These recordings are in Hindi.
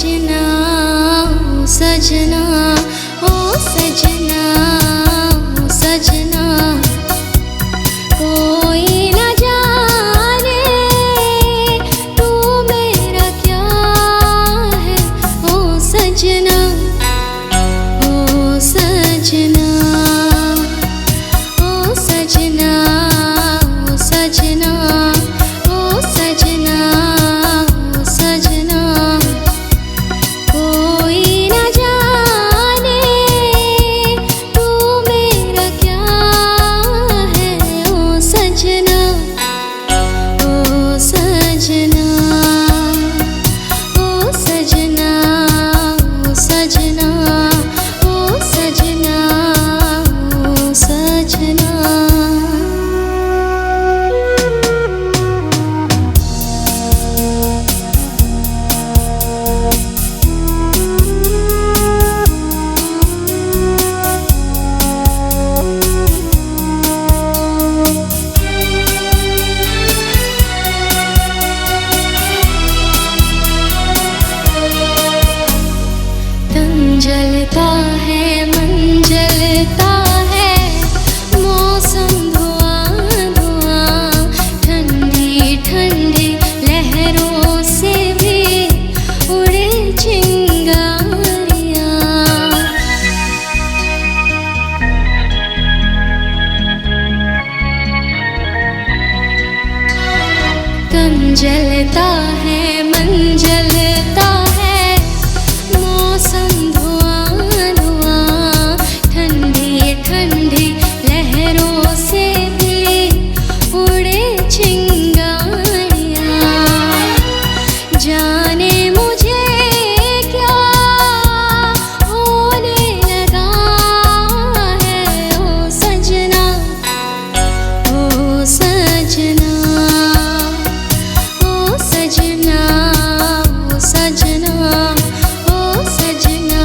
सजना, ओ सजना, ओ सजना, ओ सजना, कोई न जाने तू मेरा क्या है, ओ सजना, ओ सजना, ओ सजना, ओ सजना, ओ सजना, ओ सजना, कोई न जाने तू मेरा क्या है, ओ सजना, ओ सजना, ओ सजना, ओ सजना, ओ सजना, ओ सजना। तन जलता है, मन जलता है, मौसम धुआं धुआं, ठंडी ठंडी लहरों से भी उड़े चिंगारियां। तन जलता है, मन जलता है, मौसम धुआं धुआं, ठंडी ठंडी लहरों से भी उड़े चिंगारियां। जाने मुझे क्या होने लगा है, ओ सजना, ओ सजना, ओ सजना, ओ सजना, ओ सजना,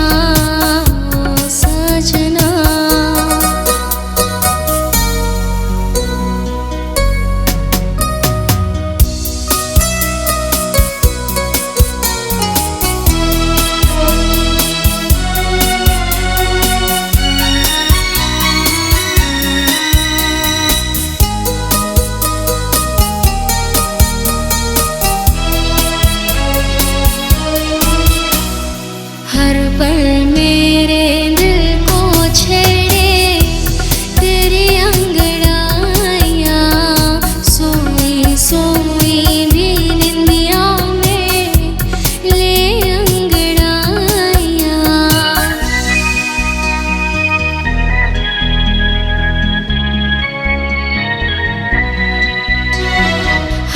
ओ सजना। हर पल मेरे दिल को छेड़े तेरी अंगड़ाइयाँ, सोई सोई भी निंदिया में ले अंगड़ाइयाँ।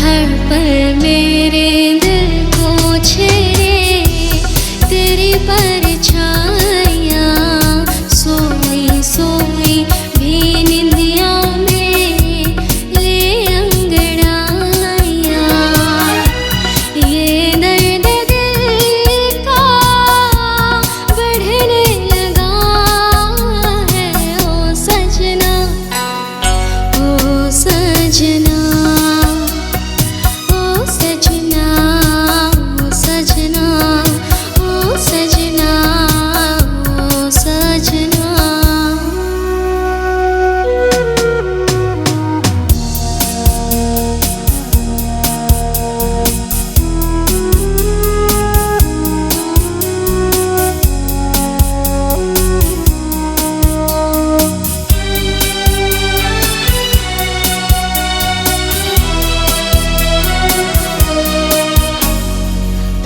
हर पल मेरे दिल को छेड़े तेरी परछाइयाँ, सोई सोई भी निंदिया में ले अंगड़ाइयाँ। ये दर्द दिल का बढ़ने लगा है, ओ सजना, ओ सजना, ओ सजना, ओ सजना, ओ सजना, ओ सजना।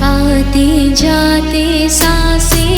आती जाती सांसें